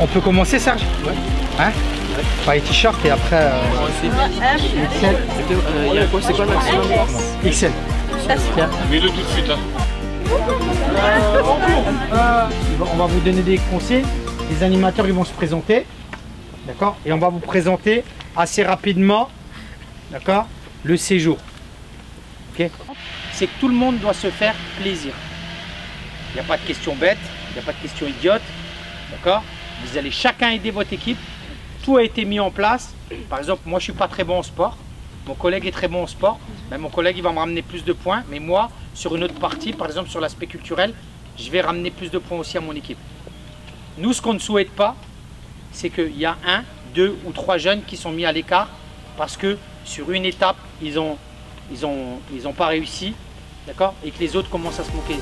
On peut commencer, Serge? Ouais. Hein? Ouais. Pas les t-shirts et après... XL. Il y a quoi? C'est quoi le maximum? XL. Mets-le tout de suite. Hein. On va vous donner des conseils. Les animateurs ils vont se présenter. D'accord? Et on va vous présenter assez rapidement, d'accord, le séjour. Ok? C'est que tout le monde doit se faire plaisir. Il n'y a pas de questions bêtes, il n'y a pas de questions idiotes. D'accord? Vous allez chacun aider votre équipe. Tout a été mis en place. Par exemple, moi je ne suis pas très bon en sport. Mon collègue est très bon en sport. Ben, mon collègue il va me ramener plus de points. Mais moi, sur une autre partie, par exemple sur l'aspect culturel, je vais ramener plus de points aussi à mon équipe. Nous, ce qu'on ne souhaite pas, c'est qu'il y a 1, 2 ou 3 jeunes qui sont mis à l'écart parce que sur une étape, ils ont pas réussi, d'accord, et que les autres commencent à se moquer.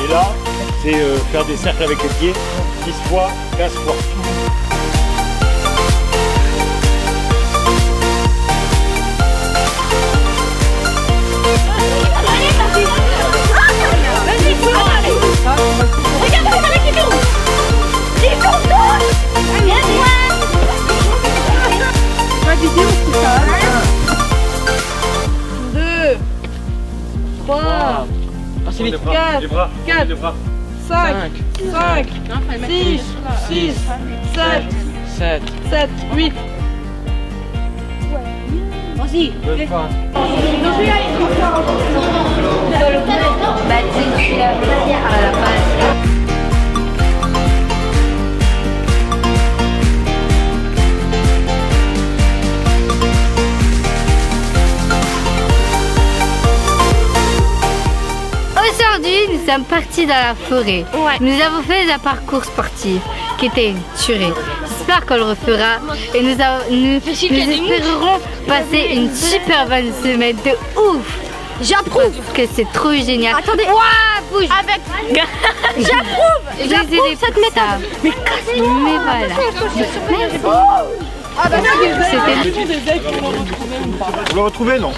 Et là, c'est faire des cercles avec les pieds, 10 fois, 15 fois. Assez vite. 4, 5, 6, 7, 8. Vas-y. Aujourd'hui, nous sommes partis dans la forêt. Ouais. Nous avons fait un parcours sportif qui était une tuerie. J'espère qu'on le refera et nous espérerons passer une super bonne semaine de ouf. J'approuve que c'est trop génial. Attendez, bouge. Avec. J'approuve cette méthode. Mais casse-toi. Mais voilà. Ah bah c'était. Vous le retrouvez, non?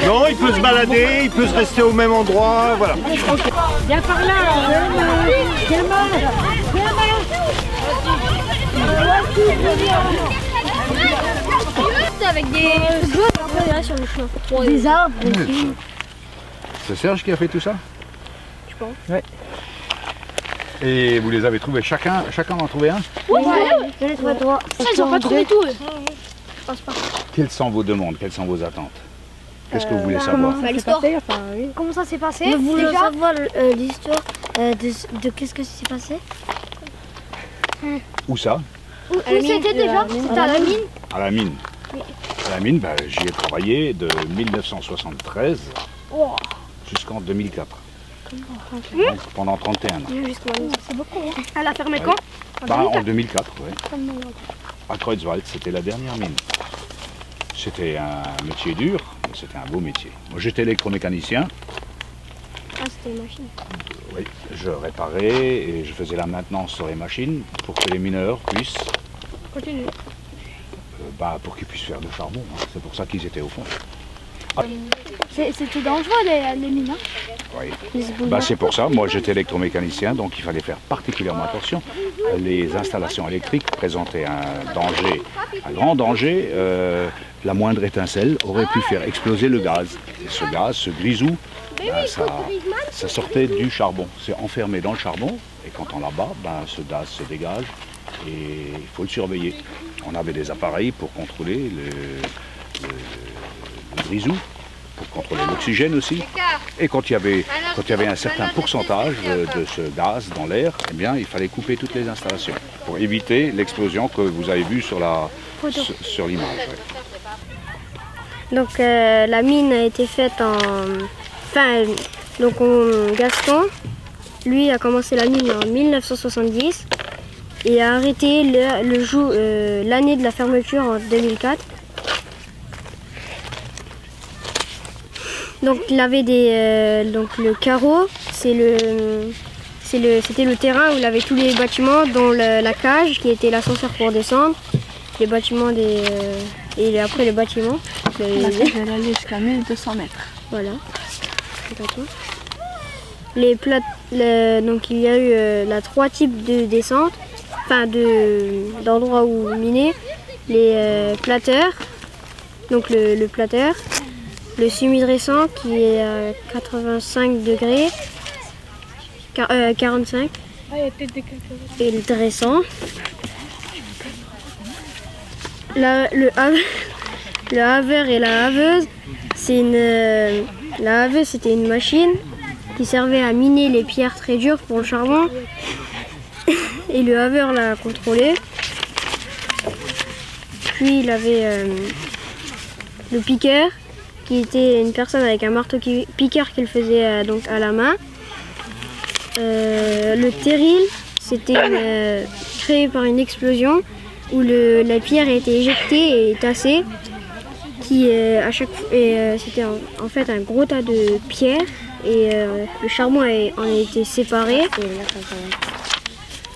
Non, il peut se balader, il peut se rester au même endroit, voilà. Viens par là. Avec des arbres. C'est Serge qui a fait tout ça? Je pense. Ouais. Et vous les avez trouvés chacun en a trouvé un? Oui, j'en ai trouvé 3. Ils n'ont pas trouvé tout. Quelles sont vos demandes? Quelles sont vos attentes? Qu'est-ce que vous voulez savoir? Comment ça s'est passé? Nous voulons savoir l'histoire de qu'est-ce que s'est passé. Où ça? Où c'était déjà? C'était à la mine. À la mine. Oui. À la mine, j'y ai travaillé de 1973 jusqu'en 2004. Donc, pendant 31 ans. C'est beaucoup. Elle a fermé quand? En 2004, oui. À Kreuzwald, c'était la dernière mine. C'était un métier dur, mais c'était un beau métier. Moi, j'étais électromécanicien. Ah, c'était une machine. Oui, je réparais et je faisais la maintenance sur les machines pour que les mineurs puissent... Continue. Pour qu'ils puissent faire du charbon. Hein. C'est pour ça qu'ils étaient au fond. C'était dangereux les mines, hein? Oui. C'est pour ça. Moi, j'étais électromécanicien, donc il fallait faire particulièrement attention. Les installations électriques présentaient un danger, un grand danger. La moindre étincelle aurait pu faire exploser le gaz. Et ce gaz, ce grisou, ça sortait du charbon. C'est enfermé dans le charbon, et quand on l'abat, ce gaz se dégage, et il faut le surveiller. On avait des appareils pour contrôler le grisou, pour contrôler l'oxygène aussi. Et quand il y avait un certain pourcentage de ce gaz dans l'air, eh bien, il fallait couper toutes les installations pour éviter l'explosion que vous avez vue sur l'image. Ouais. Donc la mine a été faite donc Gaston, lui a commencé la mine en 1970 et a arrêté l'année de la fermeture en 2004. Donc il avait donc le carreau, c'est c'était le terrain où il avait tous les bâtiments, dont la cage qui était l'ascenseur pour descendre, les bâtiments et après les bâtiments. La cage elle allait jusqu'à 1200 mètres. Voilà. Donc il y a eu 3 types de descentes, enfin d'endroits où miner. Les plateurs, donc le plateur, le semi-dressant qui est à 85 degrés, 45, et le dressant. Le haveur et la haveuse, la haveuse c'était une machine qui servait à miner les pierres très dures pour le charbon et le haveur l'a contrôlé. Puis il avait le piqueur qui était une personne avec un marteau piqueur qu'il faisait donc à la main. Le terril, c'était créé par une explosion où la pierre a été éjectée et tassée. C'était en fait un gros tas de pierres et le charbon en a été séparé.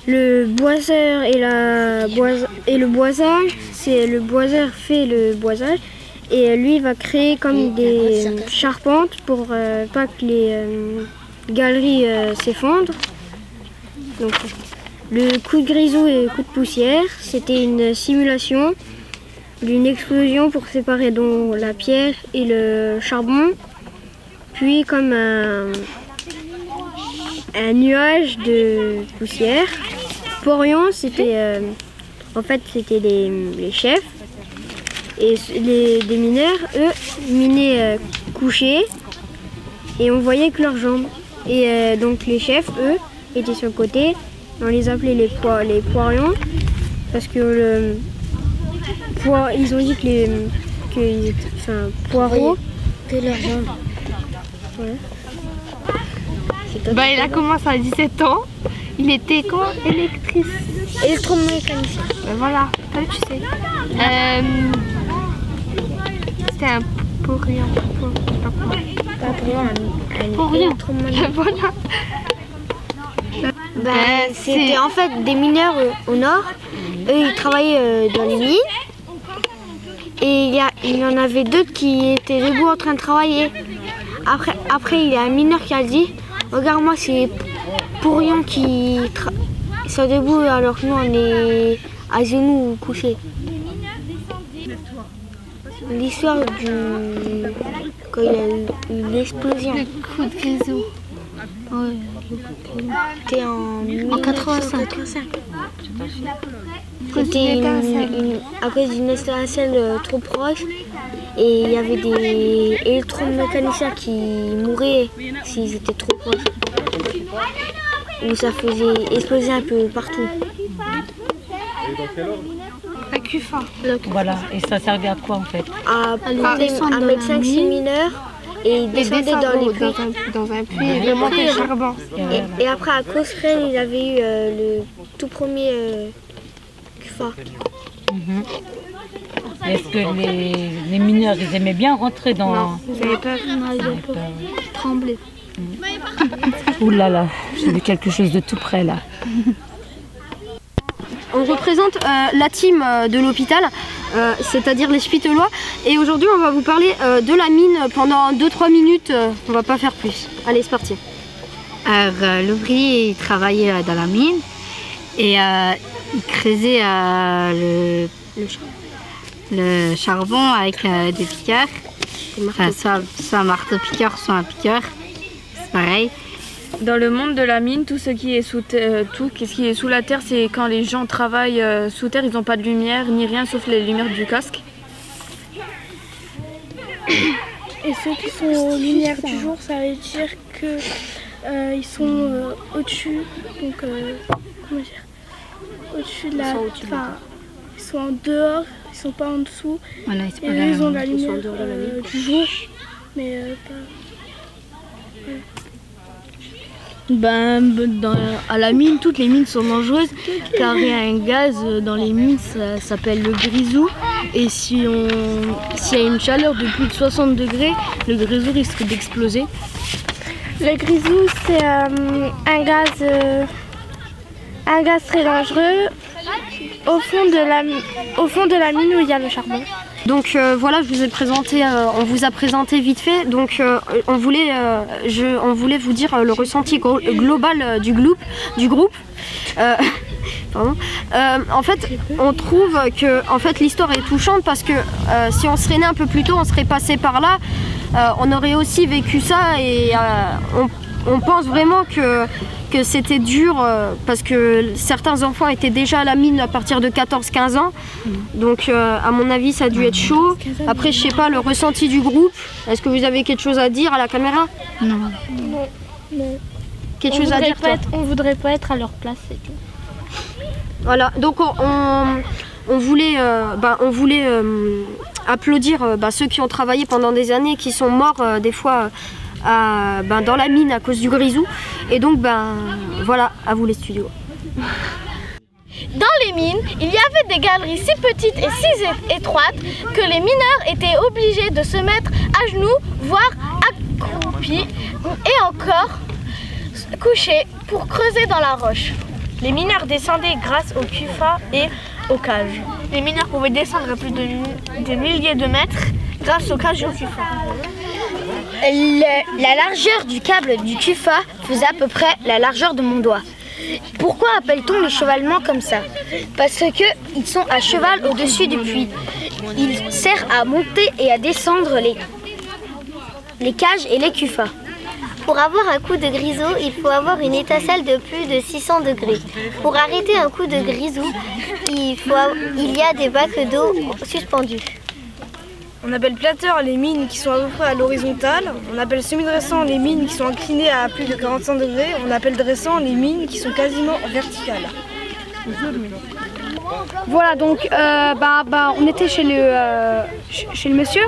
Le boiseur et le boisage, c'est le boiseur fait le boisage et lui va créer comme des charpentes pour pas que les galeries s'effondrent. Donc le coup de grisou et le coup de poussière, c'était une simulation d'une explosion pour séparer donc la pierre et le charbon, puis comme un nuage de poussière. Porion, c'était en fait c'était les chefs et des mineurs, eux, minaient couchés et on voyait que leurs jambes. Et donc les chefs, eux, étaient sur le côté. On les appelait les poirions parce que ils ont dit poireaux Que leurs jambes. Ouais. Bah, il a commencé à 17 ans. Il était quoi? Électromécanicien. Voilà, toi tu sais. C'était un porion. Porion. Voilà. C'était en fait des mineurs au nord. Eux, ils travaillaient dans les mines. Et il y en avait d'autres qui étaient debout en train de travailler. Après il y a un mineur qui a dit « Regarde-moi, c'est Porion qui sont debout alors que nous on est à genoux ou couchés. » L'histoire quand il y a eu l'explosion. Le coup de grisou. Ouais. C'était en 85. C'était à cause d'une installation trop proche et il y avait des électromécaniciens qui mouraient s'ils étaient trop proches. Où ça faisait exploser un peu partout. La CUFA. Voilà, et ça servait à quoi en fait? À mettre 5-6 mineurs et ils descendaient dans les puits. Dans un puits et remonter le charbon. Et après à Cosrel, il avait eu le tout premier CUFA. Est-ce que les mineurs, ils aimaient bien rentrer dans... Non, ils avaient peur. Trembler. Ouh là là, j'ai vu quelque chose de tout près là. On représente la team de l'hôpital, c'est-à-dire les Spittelois. Et aujourd'hui, on va vous parler de la mine pendant 2-3 minutes. On va pas faire plus. Allez, c'est parti. Alors, l'ouvrier, il travaillait dans la mine et il creusait le charbon avec des piqueurs. Enfin, soit un marteau-piqueur, soit un piqueur. C'est pareil. Dans le monde de la mine, tout ce qui est sous la terre, c'est quand les gens travaillent sous terre, ils n'ont pas de lumière ni rien sauf les lumières du casque. Et ceux qui sont aux lumières du jour, ça veut dire que ils sont au-dessus, donc comment dire, au-dessus de la, ils sont en dehors, ils sont pas en dessous. Voilà, et eux, ils ont la lumière du jour, mais pas. Ouais. À la mine, toutes les mines sont dangereuses car il y a un gaz dans les mines, ça s'appelle le grisou. Et s'il y a une chaleur de plus de 60 degrés, le grisou risque d'exploser. Le grisou, c'est un gaz très dangereux au fond de la mine où il y a le charbon. Donc voilà, je vous ai présenté, on vous a présenté vite fait. Donc on voulait vous dire le ressenti global du groupe. Pardon. En fait, on trouve que l'histoire est touchante parce que si on serait né un peu plus tôt, on serait passé par là, on aurait aussi vécu ça et on pense vraiment que c'était dur parce que certains enfants étaient déjà à la mine à partir de 14-15 ans. Donc à mon avis, ça a dû être chaud. Après, je sais pas, le ressenti du groupe. Est-ce que vous avez quelque chose à dire à la caméra? Non. Quelque chose à dire, toi? On voudrait pas être à leur place et tout. Voilà, donc on voulait applaudir ceux qui ont travaillé pendant des années, qui sont morts des fois dans la mine à cause du grisou. Et donc voilà, à vous les studios. Dans les mines, il y avait des galeries si petites et si étroites que les mineurs étaient obligés de se mettre à genoux, voire accroupis, et encore couchés pour creuser dans la roche. Les mineurs descendaient grâce au CUFA et aux cages. Les mineurs pouvaient descendre à plus de des milliers de mètres grâce aux cages et au CUFA. La largeur du câble du CUFA faisait à peu près la largeur de mon doigt. Pourquoi appelle-t-on le chevalement comme ça? Parce qu'ils sont à cheval au-dessus du puits. Il sert à monter et à descendre les cages et les CUFA. Pour avoir un coup de grisou, il faut avoir une étincelle de plus de 600 degrés. Pour arrêter un coup de grisou, il y a des bacs d'eau suspendus. On appelle plateur les mines qui sont à peu près à l'horizontale. On appelle semi-dressant les mines qui sont inclinées à plus de 45 degrés. On appelle dressant les mines qui sont quasiment verticales. Voilà, donc on était chez le monsieur.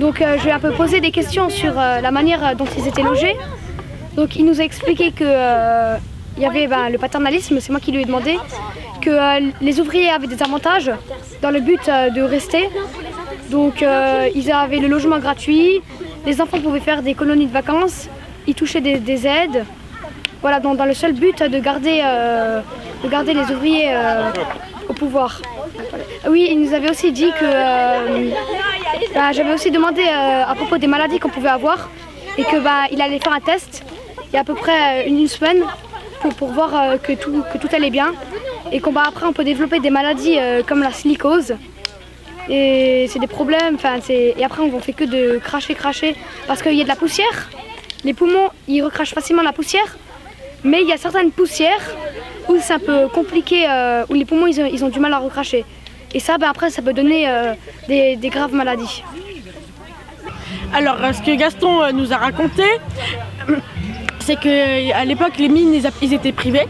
Donc je lui ai un peu posé des questions sur la manière dont ils étaient logés. Donc il nous a expliqué que il y avait le paternalisme, c'est moi qui lui ai demandé, que les ouvriers avaient des avantages dans le but de rester. Donc ils avaient le logement gratuit, les enfants pouvaient faire des colonies de vacances, ils touchaient des aides. Voilà, dans le seul but de garder les ouvriers au pouvoir. Oui, il nous avait aussi dit que j'avais aussi demandé à propos des maladies qu'on pouvait avoir et que il allait faire un test il y a à peu près une semaine pour voir que tout allait bien et qu'après on peut développer des maladies comme la silicose et c'est des problèmes, et après on ne fait que de cracher parce qu'il y a de la poussière, les poumons ils recrachent facilement la poussière, mais il y a certaines poussières où c'est un peu compliqué, où les poumons ils ont du mal à recracher. Et ça, après, ça peut donner des graves maladies. Alors, ce que Gaston nous a raconté, c'est qu'à l'époque, les mines, ils étaient privés.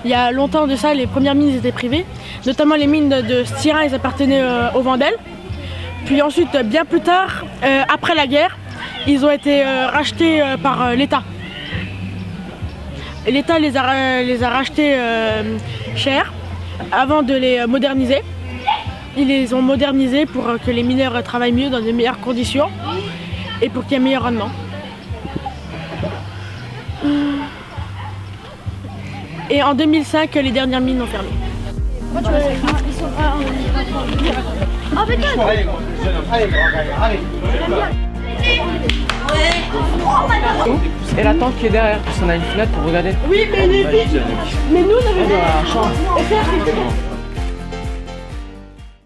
Il y a longtemps de ça, les premières mines étaient privées. Notamment les mines de Styrin, ils appartenaient aux Vandels. Puis ensuite, bien plus tard, après la guerre, ils ont été rachetés par l'État. L'État les a rachetés cher avant de les moderniser. Ils les ont modernisés pour que les mineurs travaillent mieux dans de meilleures conditions et pour qu'il y ait un meilleur rendement. Et en 2005, les dernières mines ont fermé. Et la tente qui est derrière, parce qu'on a une fenêtre pour regarder. Oui, mais nous, on avait la chambre.